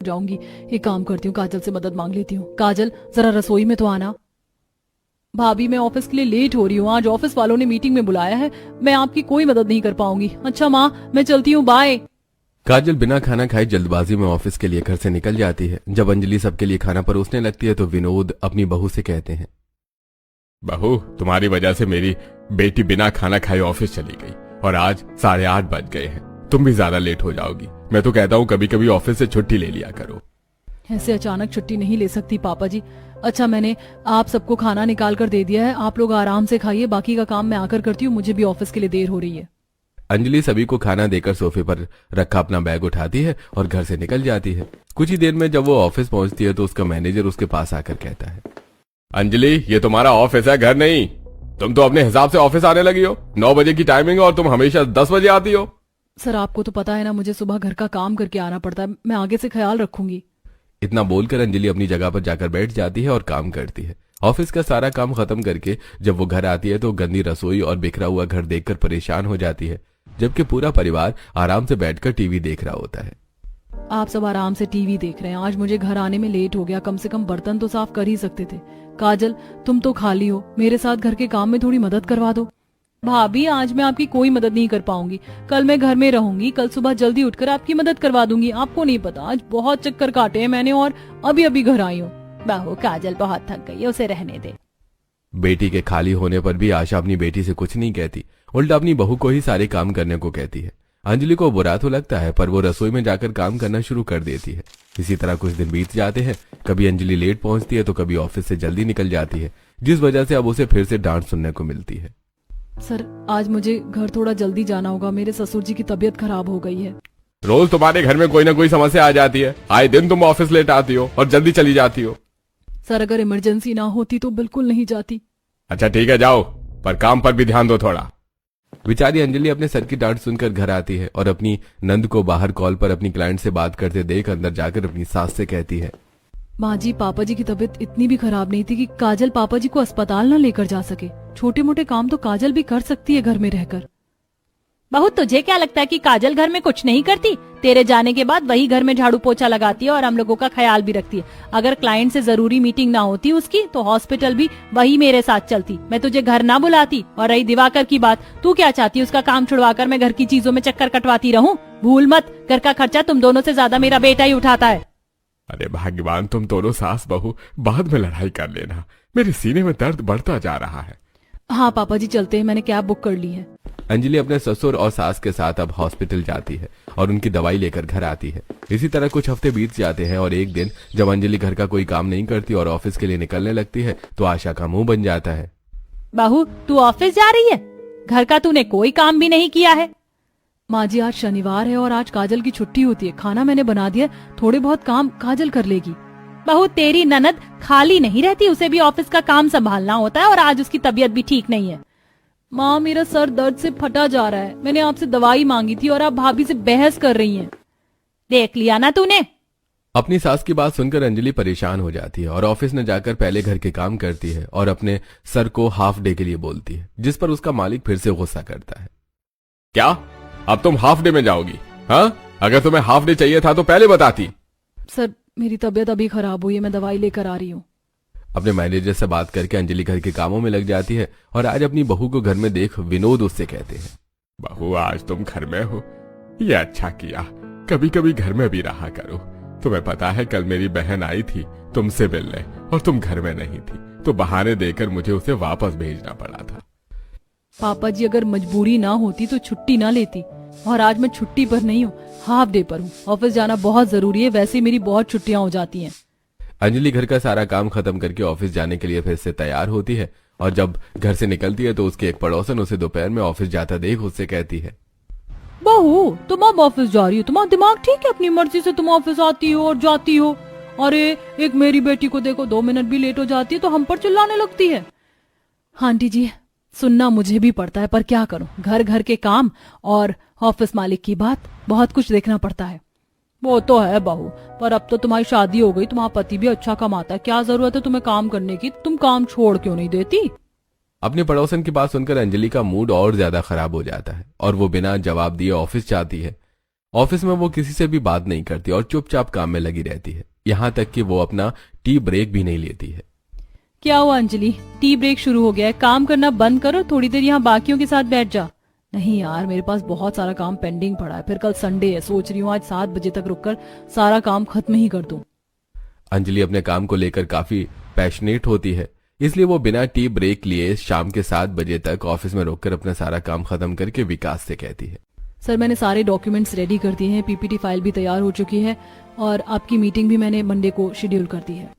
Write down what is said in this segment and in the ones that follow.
जाऊंगी। एक काम करती हूँ, काजल से मदद मांग लेती हूँ। काजल, जरा रसोई में तो आना। भाभी, मैं ऑफिस के लिए लेट हो रही हूँ। आज ऑफिस वालों ने मीटिंग में बुलाया है, मैं आपकी कोई मदद नहीं कर पाऊंगी। अच्छा माँ, मैं चलती हूँ, बाय। काजल बिना खाना खाए जल्दबाजी में ऑफिस के लिए घर से निकल जाती है। जब अंजलि सबके लिए खाना परोसने लगती है तो विनोद अपनी बहू से कहते हैं, बहू, तुम्हारी वजह से मेरी बेटी बिना खाना खाए ऑफिस चली गई और आज 8:30 बज गए हैं। तुम भी ज्यादा लेट हो जाओगी। मैं तो कहता हूँ कभी कभी ऑफिस से छुट्टी ले लिया करो। ऐसे अचानक छुट्टी नहीं ले सकती पापा जी। अच्छा, मैंने आप सबको खाना निकाल कर दे दिया है, आप लोग आराम से खाइए, बाकी का काम मैं आकर करती हूँ, मुझे भी ऑफिस के लिए देर हो रही है। अंजलि सभी को खाना देकर सोफे पर रखा अपना बैग उठाती है और घर से निकल जाती है। कुछ ही देर में जब वो ऑफिस पहुंचती है तो उसका मैनेजर उसके पास आकर कहता है, अंजलि, ये तुम्हारा ऑफिस है, घर नहीं। तुम तो अपने हिसाब से ऑफिस आने लगी हो। 9 बजे की टाइमिंग और तुम हमेशा 10 बजे आती हो। सर, आपको तो पता है ना, मुझे सुबह घर का काम करके आना पड़ता है, मैं आगे से ख्याल रखूंगी। इतना बोलकर अंजलि अपनी जगह पर जाकर बैठ जाती है और काम करती है। ऑफिस का सारा काम खत्म करके जब वो घर आती है तो गंदी रसोई और बिखरा हुआ घर देखकर परेशान हो जाती है, जबकि पूरा परिवार आराम से बैठकर टीवी देख रहा होता है। आप सब आराम से टीवी देख रहे हैं, आज मुझे घर आने में लेट हो गया, कम से कम बर्तन तो साफ कर ही सकते थे। काजल, तुम तो खाली हो, मेरे साथ घर के काम में थोड़ी मदद करवा दो। भाभी, आज मैं आपकी कोई मदद नहीं कर पाऊंगी, कल मैं घर में रहूंगी, कल सुबह जल्दी उठकर आपकी मदद करवा दूंगी। आपको नहीं पता, आज बहुत चक्कर काटे हैं मैंने और अभी अभी घर आई हूँ। बहू, काजल बहुत थक गई है, उसे रहने दे। बेटी के खाली होने पर भी आशा अपनी बेटी से कुछ नहीं कहती, उल्टा अपनी बहू को ही सारे काम करने को कहती है। अंजलि को बुरा तो लगता है पर वो रसोई में जाकर काम करना शुरू कर देती है। इसी तरह कुछ दिन बीत जाते हैं। कभी अंजलि लेट पहुंचती है तो कभी ऑफिस से जल्दी निकल जाती है, जिस वजह से अब उसे फिर से डांट सुनने को मिलती है। सर, आज मुझे घर थोड़ा जल्दी जाना होगा, मेरे ससुर जी की तबीयत खराब हो गई है। रोज तुम्हारे घर में कोई ना कोई समस्या आ जाती है। आए दिन तुम ऑफिस लेट आती हो और जल्दी चली जाती हो। सर, अगर इमरजेंसी ना होती तो बिल्कुल नहीं जाती। अच्छा ठीक है, जाओ, पर काम पर भी ध्यान दो थोड़ा। बेचारी अंजलि अपने सर की डांट सुनकर घर आती है और अपनी नंद को बाहर कॉल पर अपनी क्लाइंट से बात करते देख अंदर जाकर अपनी सास से कहती है, माँ जी, पापा जी की तबीयत इतनी भी खराब नहीं थी कि काजल पापा जी को अस्पताल न लेकर जा सके। छोटे मोटे काम तो काजल भी कर सकती है घर में रहकर। बहू, तुझे क्या लगता है कि काजल घर में कुछ नहीं करती? तेरे जाने के बाद वही घर में झाड़ू पोछा लगाती है और हम लोगों का ख्याल भी रखती है। अगर क्लाइंट से जरूरी मीटिंग ना होती उसकी तो हॉस्पिटल भी वही मेरे साथ चलती, मैं तुझे घर ना बुलाती। और रही दिवाकर की बात, तू क्या चाहती है, उसका काम छुड़वाकर मैं घर की चीजों में चक्कर कटवाती रहूं? भूल मत, घर का खर्चा तुम दोनों से ज्यादा मेरा बेटा ही उठाता है। अरे भाग्यवान तुम दोनों सास बहू, बाद में लड़ाई कर लेना। मेरे सीने में दर्द बढ़ता जा रहा है। हाँ पापा जी, चलते हैं, मैंने कैब बुक कर ली है। अंजलि अपने ससुर और सास के साथ अब हॉस्पिटल जाती है और उनकी दवाई लेकर घर आती है। इसी तरह कुछ हफ्ते बीत जाते हैं और एक दिन जब अंजलि घर का कोई काम नहीं करती और ऑफिस के लिए निकलने लगती है तो आशा का मुंह बन जाता है। बहू, तू ऑफिस जा रही है? घर का तूने कोई काम भी नहीं किया है। माँ जी, आज शनिवार है और आज काजल की छुट्टी होती है, खाना मैंने बना दिया, थोड़े बहुत काम काजल कर लेगी। बहू, तेरी ननद खाली नहीं रहती, उसे भी ऑफिस का काम संभालना होता है और आज उसकी तबीयत भी ठीक नहीं है। माँ, मेरा सर दर्द से फटा जा रहा है, मैंने आपसे दवाई मांगी थी और आप भाभी से बहस कर रही हैं। देख लिया ना तूने। अपनी सास की बात सुनकर अंजलि परेशान हो जाती है और ऑफिस न जाकर पहले घर के काम करती है और अपने सर को हाफ डे के लिए बोलती है, जिस पर उसका मालिक फिर से गुस्सा करता है। क्या, अब तुम हाफ डे में जाओगी? हाँ, अगर तुम्हें हाफ डे चाहिए था तो पहले बताती। सर, मेरी तबीयत अभी खराब हुई है, मैं दवाई लेकर आ रही हूँ। अपने मैनेजर से बात करके अंजलि घर के कामों में लग जाती है और आज अपनी बहू को घर में देख विनोद उससे कहते हैं, बहू, आज तुम घर में हो, ये अच्छा किया। कभी कभी घर में भी रहा करो। तुम्हें पता है कल मेरी बहन आई थी तुमसे मिलने और तुम घर में नहीं थी, तो बहाने देकर मुझे उसे वापस भेजना पड़ा था। पापा जी, अगर मजबूरी ना होती तो छुट्टी ना लेती, और आज मैं छुट्टी पर नहीं हूँ, हाफ डे पर हूँ। ऑफिस जाना बहुत जरूरी है, वैसे मेरी बहुत छुट्टियां हो जाती हैं। अंजलि घर का सारा काम खत्म करके ऑफिस जाने के लिए फिर से तैयार होती है और जब घर से निकलती है तो उसकी एक पड़ोसन उसे दोपहर में ऑफिस जाता देख उससे कहती है, बहू, तुम अब ऑफिस जा रही हो, तुम्हारा दिमाग ठीक है? अपनी मर्जी से तुम ऑफिस आती हो और जाती हो। अरे, एक मेरी बेटी को देखो, 2 मिनट भी लेट हो जाती है तो हम पर चिल्लाने लगती है। आंटी जी, सुनना मुझे भी पड़ता है, पर क्या करूं, घर घर के काम और ऑफिस मालिक की बात, बहुत कुछ देखना पड़ता है। वो तो है बहू, पर अब तो तुम्हारी शादी हो गई, तुम्हारा पति भी अच्छा कमाता है, क्या जरूरत है तुम्हें काम करने की? तुम काम छोड़ क्यों नहीं देती? अपने पड़ोसन की बात सुनकर अंजलि का मूड और ज्यादा खराब हो जाता है और वो बिना जवाब दिए ऑफिस जाती है। ऑफिस में वो किसी से भी बात नहीं करती और चुपचाप काम में लगी रहती है, यहाँ तक कि वो अपना टी ब्रेक भी नहीं लेती है। क्या हुआ अंजलि, टी ब्रेक शुरू हो गया है, काम करना बंद करो, थोड़ी देर यहाँ बाकियों के साथ बैठ जा। नहीं यार, मेरे पास बहुत सारा काम पेंडिंग पड़ा है, फिर कल संडे है, सोच रही हूँ आज 7 बजे तक रुककर सारा काम खत्म ही कर दूं। अंजलि अपने काम को लेकर काफी पैशनेट होती है, इसलिए वो बिना टी ब्रेक लिए शाम के 7 बजे तक ऑफिस में रुककर अपना सारा काम खत्म करके विकास से कहती है, सर मैंने सारे डॉक्यूमेंट्स रेडी कर दिए हैं, पीपीटी फाइल भी तैयार हो चुकी है और आपकी मीटिंग भी मैंने मंडे को शेड्यूल कर दी है।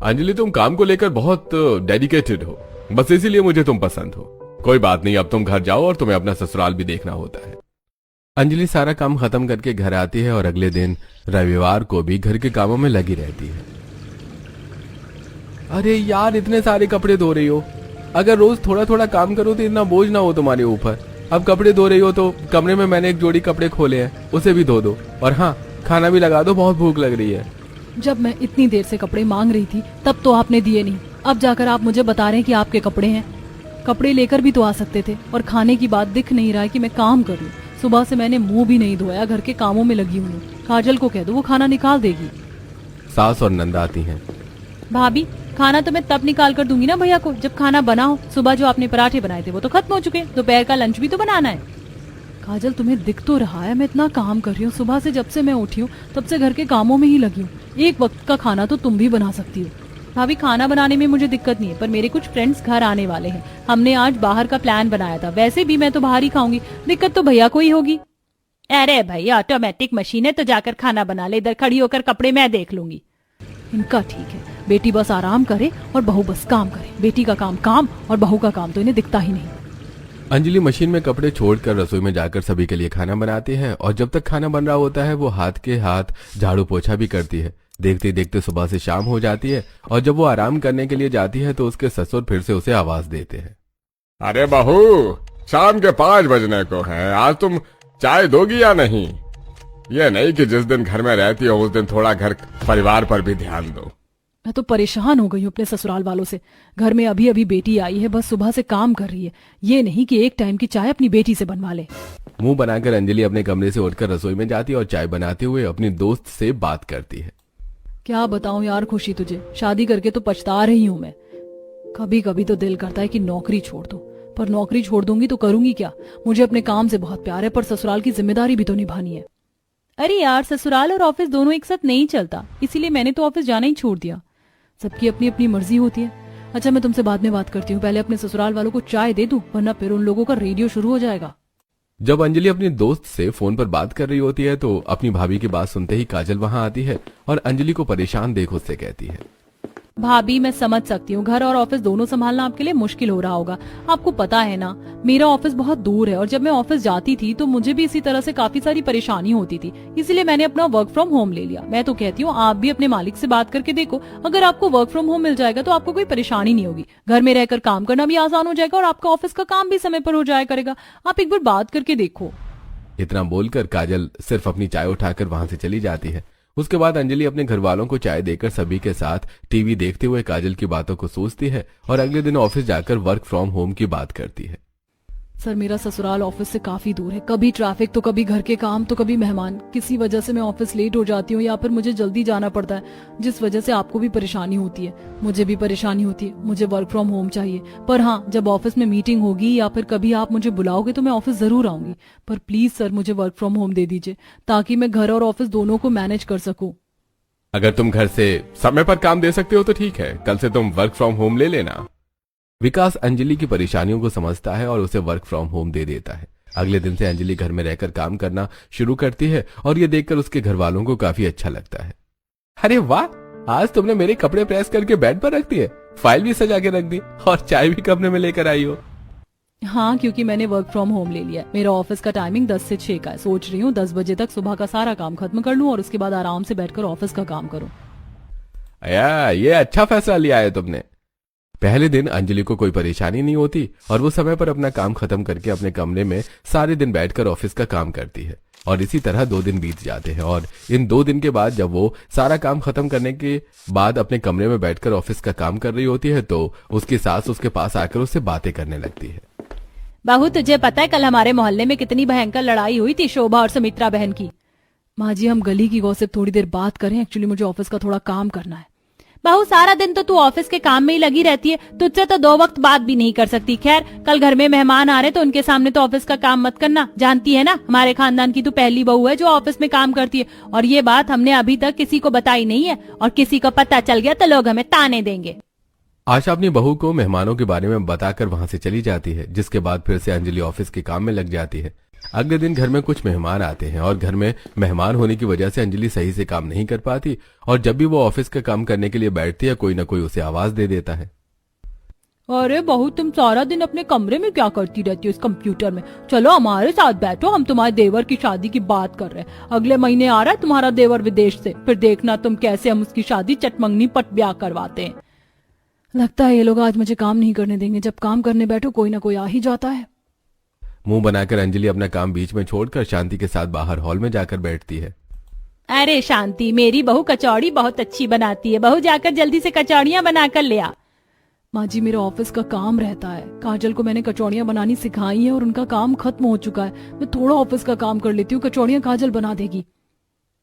अंजलि तुम काम को लेकर बहुत डेडिकेटेड हो, बस इसीलिए मुझे तुम पसंद हो। कोई बात नहीं, अब तुम घर जाओ और तुम्हें अपना ससुराल भी देखना होता है। अंजलि सारा काम खत्म करके घर आती है और अगले दिन रविवार को भी घर के कामों में लगी रहती है। अरे यार, इतने सारे कपड़े धो रही हो, अगर रोज थोड़ा थोड़ा काम करो तो इतना बोझ ना हो तुम्हारे ऊपर। अब कपड़े धो रही हो तो कमरे में मैंने एक जोड़ी कपड़े खोले हैं, उसे भी धो दो, और हाँ खाना भी लगा दो, बहुत भूख लग रही है। जब मैं इतनी देर से कपड़े मांग रही थी तब तो आपने दिए नहीं, अब जाकर आप मुझे बता रहे हैं कि आपके कपड़े हैं। कपड़े लेकर भी तो आ सकते थे, और खाने की बात दिख नहीं रहा है कि मैं काम करूं। सुबह से मैंने मुंह भी नहीं धोया, घर के कामों में लगी हुई। काजल को कह दो, वो खाना निकाल देगी। सास और नंदा आती हैं। भाभी, खाना तो मैं तब निकाल कर दूंगी ना भैया को जब खाना बना हो। सुबह जो आपने पराठे बनाए थे वो तो खत्म हो चुके, दोपहर का लंच भी तो बनाना है। काजल, तुम्हें दिख तो रहा है मैं इतना काम कर रही हूँ, सुबह से जब से मैं उठी हूँ तब से घर के कामों में ही लगी हूँ। एक वक्त का खाना तो तुम भी बना सकती हो। भाभी, खाना बनाने में मुझे दिक्कत नहीं है, पर मेरे कुछ फ्रेंड्स घर आने वाले हैं। हमने आज बाहर का प्लान बनाया था, वैसे भी मैं तो बाहर ही खाऊंगी, दिक्कत तो भैया को ही होगी। अरे भैया, ऑटोमेटिक मशीन है तो जाकर खाना बना ले, इधर खड़ी होकर कपड़े मैं देख लूंगी। इनका ठीक है, बेटी बस आराम करे और बहू बस काम करे। बेटी का काम काम और बहू का काम तो इन्हें दिखता ही नहीं। अंजलि मशीन में कपड़े छोड़कर रसोई में जाकर सभी के लिए खाना बनाती है, और जब तक खाना बन रहा होता है वो हाथ के हाथ झाड़ू पोछा भी करती है। देखते देखते सुबह से शाम हो जाती है, और जब वो आराम करने के लिए जाती है तो उसके ससुर फिर से उसे आवाज देते हैं। अरे बहू, शाम के 5 बजने को है, आज तुम चाय दोगी या नहीं? ये नहीं कि जिस दिन घर में रहती हो उस दिन थोड़ा घर परिवार पर भी ध्यान दो। मैं तो परेशान हो गई हूँ अपने ससुराल वालों से। घर में अभी अभी बेटी आई है, बस सुबह से काम कर रही है, ये नहीं कि एक टाइम की चाय अपनी बेटी से बनवा ले। मुंह बनाकर अंजलि अपने कमरे से उठकर रसोई में जाती है और चाय बनाते हुए अपनी दोस्त से बात करती है। क्या बताऊं यार खुशी तुझे, शादी करके तो पछता रही हूँ मैं। कभी कभी तो दिल करता है कि नौकरी छोड़ दूं, पर नौकरी छोड़ दूंगी तो करूंगी क्या? मुझे अपने काम से बहुत प्यार है, पर ससुराल की जिम्मेदारी भी तो निभानी है। अरे यार, ससुराल और ऑफिस दोनों एक साथ नहीं चलता, इसीलिए मैंने तो ऑफिस जाना ही छोड़ दिया। सबकी अपनी अपनी मर्जी होती है। अच्छा, मैं तुमसे बाद में बात करती हूँ, पहले अपने ससुराल वालों को चाय दे दूं, वरना फिर उन लोगों का रेडियो शुरू हो जाएगा। जब अंजलि अपनी दोस्त से फोन पर बात कर रही होती है तो अपनी भाभी की बात सुनते ही काजल वहां आती है और अंजलि को परेशान देख उससे कहती है, भाभी मैं समझ सकती हूँ, घर और ऑफिस दोनों संभालना आपके लिए मुश्किल हो रहा होगा। आपको पता है ना, मेरा ऑफिस बहुत दूर है और जब मैं ऑफिस जाती थी तो मुझे भी इसी तरह से काफी सारी परेशानी होती थी, इसलिए मैंने अपना वर्क फ्रॉम होम ले लिया। मैं तो कहती हूँ आप भी अपने मालिक से बात करके देखो, अगर आपको वर्क फ्रॉम होम मिल जाएगा तो आपको कोई परेशानी नहीं होगी, घर में रहकर काम करना भी आसान हो जाएगा और आपका ऑफिस का काम भी समय पर हो जाया करेगा। आप एक बार बात करके देखो। इतना बोलकर काजल सिर्फ अपनी चाय उठाकर वहां से चली जाती है। उसके बाद अंजलि अपने घर वालों को चाय देकर सभी के साथ टीवी देखते हुए काजल की बातों को सोचती है और अगले दिन ऑफिस जाकर वर्क फ्रॉम होम की बात करती है। सर, मेरा ससुराल ऑफिस से काफी दूर है, कभी ट्रैफिक तो कभी घर के काम तो कभी मेहमान, किसी वजह से मैं ऑफिस लेट हो जाती हूँ या फिर मुझे जल्दी जाना पड़ता है, जिस वजह से आपको भी परेशानी होती है, मुझे भी परेशानी होती है। मुझे वर्क फ्रॉम होम चाहिए, पर हाँ, जब ऑफिस में मीटिंग होगी या फिर कभी आप मुझे बुलाओगे तो मैं ऑफिस जरूर आऊंगी, पर प्लीज सर मुझे वर्क फ्रॉम होम दे दीजिए ताकि मैं घर और ऑफिस दोनों को मैनेज कर सकूं। अगर तुम घर से समय पर काम दे सकते हो तो ठीक है, कल से तुम वर्क फ्रॉम होम ले लेना। विकास अंजलि की परेशानियों को समझता है और उसे वर्क फ्रॉम होम दे देता है। अगले दिन से अंजलि घर में रहकर काम करना शुरू करती है और ये देखकर उसके घर वालों को काफी अच्छा लगता है। अरे वाह, आज तुमने मेरे कपड़े प्रेस करके बेड पर रख दिए, फाइल भी सजा के रख दी और चाय भी कमरे में लेकर आई हो। हाँ, क्योंकि मैंने वर्क फ्रॉम होम ले लिया। मेरा ऑफिस का टाइमिंग 10 से 6 का है। सोच रही हूँ 10 बजे तक सुबह का सारा काम खत्म कर लूँ और उसके बाद आराम से बैठकर ऑफिस का काम करूँ। ये अच्छा फैसला लिया है तुमने। पहले दिन अंजलि को कोई परेशानी नहीं होती और वो समय पर अपना काम खत्म करके अपने कमरे में सारे दिन बैठकर ऑफिस का काम करती है। और इसी तरह 2 दिन बीत जाते हैं और इन 2 दिन के बाद जब वो सारा काम खत्म करने के बाद अपने कमरे में बैठकर ऑफिस का काम कर रही होती है तो उसकी सास उसके पास आकर उससे बातें करने लगती है। बहू तुझे पता है कल हमारे मोहल्ले में कितनी भयंकर लड़ाई हुई थी शोभा और सुमित्रा बहन की। माँ जी हम गली की गॉसिप थोड़ी देर बात करें, एक्चुअली मुझे ऑफिस का थोड़ा काम करना है। बहू सारा दिन तो तू ऑफिस के काम में ही लगी रहती है, तुझसे तो 2 वक्त बात भी नहीं कर सकती। खैर कल घर में मेहमान आ रहे तो उनके सामने तो ऑफिस का काम मत करना, जानती है ना हमारे खानदान की तू पहली बहू है जो ऑफिस में काम करती है, और ये बात हमने अभी तक किसी को बताई नहीं है, और किसी को पता चल गया तो लोग हमें ताने देंगे। आशा अपनी बहू को मेहमानों के बारे में बताकर वहां से चली जाती है, जिसके बाद फिर से अंजलि ऑफिस के काम में लग जाती है। अगले दिन घर में कुछ मेहमान आते हैं और घर में मेहमान होने की वजह से अंजलि सही से काम नहीं कर पाती, और जब भी वो ऑफिस का काम करने के लिए बैठती है कोई ना कोई उसे आवाज दे देता है। अरे बहू तुम सारा दिन अपने कमरे में क्या करती रहती हो इस कंप्यूटर में? चलो हमारे साथ बैठो, हम तुम्हारे देवर की शादी की बात कर रहे हैं। अगले महीने आ रहा है तुम्हारा देवर विदेश से, फिर देखना तुम कैसे हम उसकी शादी चटमंगनी पट ब्याह करवाते हैं। लगता है ये लोग आज मुझे काम नहीं करने देंगे, जब काम करने बैठो कोई ना कोई आ ही जाता है। मुंह बनाकर अंजलि अपना काम बीच में छोड़कर शांति के साथ बाहर हॉल में जाकर बैठती है। अरे शांति, मेरी बहू कचौड़ी बहुत अच्छी बनाती है, बहू जाकर जल्दी से कचौड़ियाँ बनाकर ले आ। माँ जी मेरा ऑफिस का काम रहता है, काजल को मैंने कचौड़ियाँ बनानी सिखाई है और उनका काम खत्म हो चुका है। मैं थोड़ा ऑफिस का काम कर लेती हूँ, कचौड़ियाँ काजल बना देगी।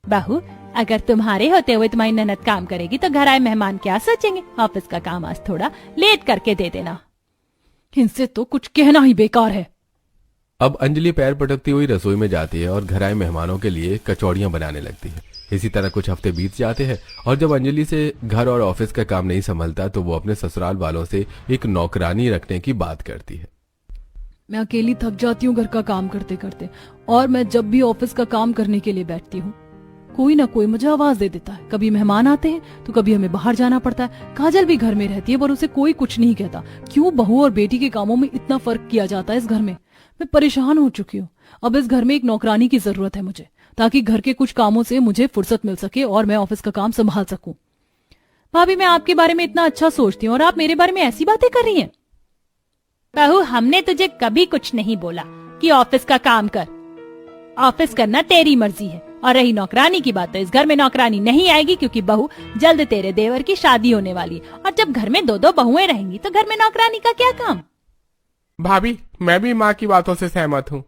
बहू अगर तुम्हारे होते हुए तुम्हारी ननद काम करेगी तो घर आए मेहमान क्या सोचेंगे? ऑफिस का काम आज थोड़ा लेट करके दे देना। इनसे तो कुछ कहना ही बेकार है। अब अंजलि पैर पटकती हुई रसोई में जाती है और घर आए मेहमानों के लिए कचौड़ियां बनाने लगती है। इसी तरह कुछ हफ्ते बीत जाते हैं और जब अंजलि से घर और ऑफिस का काम नहीं संभलता तो वो अपने ससुराल वालों से एक नौकरानी रखने की बात करती है। मैं अकेली थक जाती हूँ घर का काम करते करते, और मैं जब भी ऑफिस का काम करने के लिए बैठती हूँ कोई ना कोई मुझे आवाज दे देता है। कभी मेहमान आते हैं तो कभी हमें बाहर जाना पड़ता है। काजल भी घर में रहती है पर उसे कोई कुछ नहीं कहता। क्यों बहू और बेटी के कामों में इतना फर्क किया जाता है इस घर में? मैं परेशान हो चुकी हूँ। अब इस घर में एक नौकरानी की जरूरत है मुझे, ताकि घर के कुछ कामों से मुझे फुर्सत मिल सके और मैं ऑफिस का काम संभाल सकूं। भाभी मैं आपके बारे में इतना अच्छा सोचती हूँ और आप मेरे बारे में ऐसी बातें कर रही हैं। बहू हमने तुझे कभी कुछ नहीं बोला कि ऑफिस का काम कर, ऑफिस करना तेरी मर्जी है। और रही नौकरानी की बात तो इस घर में नौकरानी नहीं आएगी, क्योंकि बहू जल्द तेरे देवर की शादी होने वाली है, और जब घर में 2-2 बहुएं रहेंगी तो घर में नौकरानी का क्या काम? भाभी मैं भी माँ की बातों से सहमत हूँ।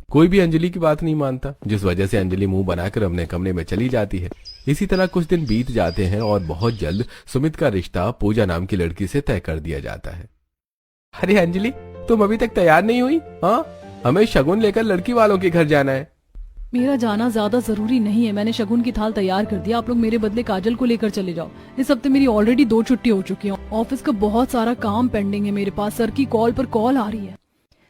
कोई भी अंजलि की बात नहीं मानता, जिस वजह से अंजलि मुंह बनाकर अपने कमरे में चली जाती है। इसी तरह कुछ दिन बीत जाते हैं और बहुत जल्द सुमित का रिश्ता पूजा नाम की लड़की से तय कर दिया जाता है। अरे अंजलि तुम अभी तक तैयार नहीं हुई? हाँ हमें शगुन लेकर लड़की वालों के घर जाना है। मेरा जाना ज्यादा जरूरी नहीं है, मैंने शगुन की थाल तैयार कर दिया। आप लोग मेरे बदले काजल को लेकर चले जाओ। इस हफ्ते मेरी ऑलरेडी 2 छुट्टी हो चुकी है, ऑफिस का बहुत सारा काम पेंडिंग है मेरे पास। सर की कॉल पर कॉल आ रही है।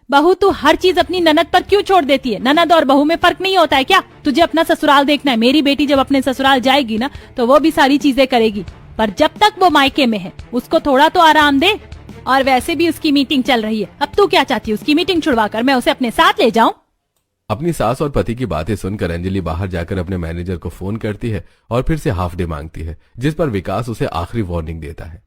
बहू तू हर चीज अपनी ननद पर क्यों छोड़ देती है? ननद और बहू में फर्क नहीं होता है क्या? तुझे अपना ससुराल देखना है। मेरी बेटी जब अपने ससुराल जाएगी ना तो वो भी सारी चीजें करेगी, पर जब तक वो मायके में है उसको थोड़ा तो आराम दे। और वैसे भी उसकी मीटिंग चल रही है, अब तू क्या चाहती है? उसकी मीटिंग छुड़वाकर मैं उसे अपने साथ ले जाऊं? अपनी सास और पति की बातें सुनकर अंजलि बाहर जाकर अपने मैनेजर को फोन करती है और फिर से हाफ डे मांगती है, जिस पर विकास उसे आखिरी वार्निंग देता है।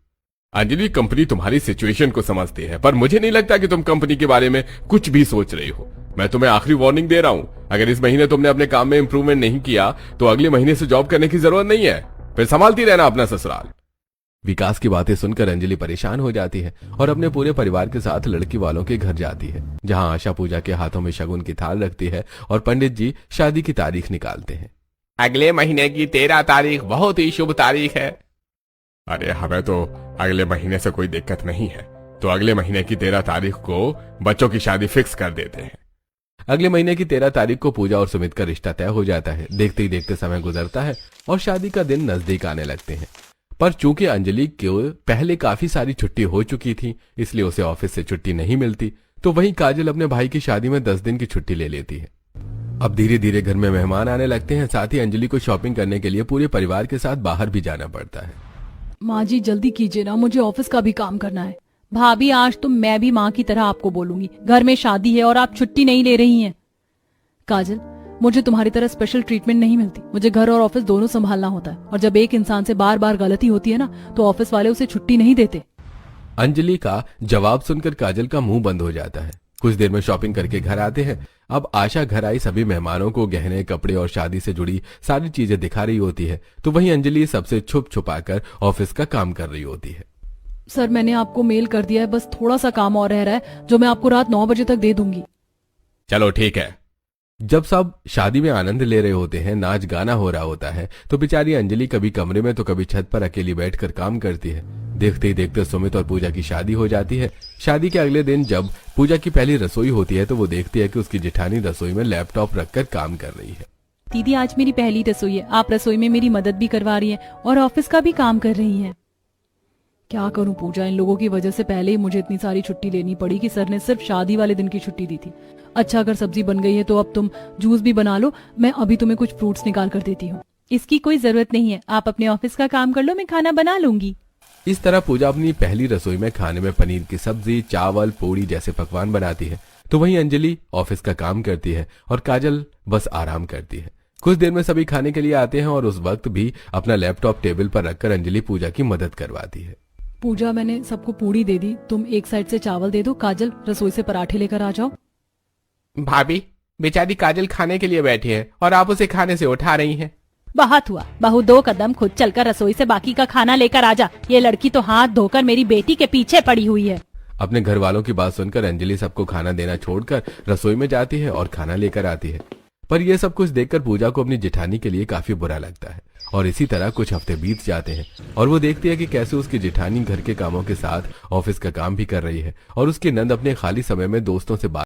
अंजलि कंपनी तुम्हारी सिचुएशन को समझती है, पर मुझे नहीं लगता कि तुम कंपनी के बारे में कुछ भी सोच रही हो। मैं तुम्हें आखिरी वार्निंग दे रहा हूँ, अगर इस महीने तुमने अपने काम में इंप्रूवमेंट नहीं किया तो अगले महीने से जॉब करने की जरूरत नहीं है, फिर संभालती रहना अपना ससुराल। विकास की बातें सुनकर अंजलि परेशान हो जाती है और अपने पूरे परिवार के साथ लड़की वालों के घर जाती है, जहां आशा पूजा के हाथों में शगुन की थाल रखती है और पंडित जी शादी की तारीख निकालते हैं। अगले महीने की 13 तारीख बहुत ही शुभ तारीख है। अरे हमें तो अगले महीने से कोई दिक्कत नहीं है, तो अगले महीने की 13 तारीख को बच्चों की शादी फिक्स कर देते हैं। अगले महीने की 13 तारीख को पूजा और सुमित का रिश्ता तय हो जाता है। देखते ही देखते समय गुजरता है और शादी का दिन नजदीक आने लगते हैं, पर चूंकि अंजलि को पहले काफी सारी छुट्टी हो चुकी थी इसलिए उसे ऑफिस से छुट्टी नहीं मिलती, तो वहीं काजल अपने भाई की शादी में 10 दिन की छुट्टी ले लेती है। अब धीरे धीरे घर में मेहमान आने लगते हैं, साथ ही अंजलि को शॉपिंग करने के लिए पूरे परिवार के साथ बाहर भी जाना पड़ता है। माँ जी जल्दी कीजिए ना, मुझे ऑफिस का भी काम करना है। भाभी आज तो मैं भी माँ की तरह आपको बोलूंगी, घर में शादी है और आप छुट्टी नहीं ले रही हैं। काजल मुझे तुम्हारी तरह स्पेशल ट्रीटमेंट नहीं मिलती, मुझे घर और ऑफिस दोनों संभालना होता है, और जब एक इंसान से बार बार गलती होती है ना तो ऑफिस वाले उसे छुट्टी नहीं देते। अंजलि का जवाब सुनकर काजल का मुंह बंद हो जाता है। कुछ देर में शॉपिंग करके घर आते हैं। अब आशा घर आई सभी मेहमानों को गहने, कपड़े और शादी से जुड़ी सारी चीजें दिखा रही होती है, तो वहीं अंजलि सबसे छुप छुपाकर ऑफिस का काम कर रही होती है। सर मैंने आपको मेल कर दिया है, बस थोड़ा सा काम और रह रहा है जो मैं आपको रात 9 बजे तक दे दूंगी। चलो ठीक है। जब सब शादी में आनंद ले रहे होते हैं, नाच गाना हो रहा होता है, तो बेचारी अंजलि कभी कमरे में तो कभी छत पर अकेली बैठकर काम करती है। देखते ही देखते सुमित और पूजा की शादी हो जाती है। शादी के अगले दिन जब पूजा की पहली रसोई होती है तो वो देखती है कि उसकी जेठानी रसोई में लैपटॉप रखकर काम कर रही है। दीदी आज मेरी पहली रसोई है, आप रसोई में मेरी मदद भी करवा रही हैं और ऑफिस का भी काम कर रही हैं। क्या करूं पूजा, इन लोगों की वजह से पहले ही मुझे इतनी सारी छुट्टी लेनी पड़ी कि सर ने सिर्फ शादी वाले दिन की छुट्टी दी थी। अच्छा अगर सब्जी बन गई है तो अब तुम जूस भी बना लो, मैं अभी तुम्हें कुछ फ्रूट्स निकाल कर देती हूँ। इसकी कोई जरूरत नहीं है, आप अपने ऑफिस का काम कर लो, मैं खाना बना लूंगी। इस तरह पूजा अपनी पहली रसोई में खाने में पनीर की सब्जी, चावल, पूड़ी जैसे पकवान बनाती है, तो वहीं अंजलि ऑफिस का काम करती है और काजल बस आराम करती है। कुछ देर में सभी खाने के लिए आते हैं और उस वक्त भी अपना लैपटॉप टेबल पर रखकर अंजलि पूजा की मदद करवाती है। पूजा मैंने सबको पूड़ी दे दी, तुम एक साइड से चावल दे दो, काजल रसोई से पराठे लेकर आ जाओ। भाभी, बेचारी काजल खाने के लिए बैठी है और आप उसे खाने से उठा रही हैं। बहुत हुआ, बहू 2 कदम खुद चलकर रसोई से बाकी का खाना लेकर आ जा। ये लड़की तो हाथ धोकर मेरी बेटी के पीछे पड़ी हुई है। अपने घर वालों की बात सुनकर अंजलि सबको खाना देना छोड़कर रसोई में जाती है और खाना लेकर आती है। पर यह सब कुछ देखकर पूजा को अपनी जेठानी के लिए काफी बुरा लगता है और इसी तरह कुछ हफ्ते बीत जाते हैं और वो देखती है कि कैसे उसकी जेठानी घर के कामों के साथ ऑफिस का काम भी कर रही है और उसकी नंद अपने खाली समय में दोस्तों से बात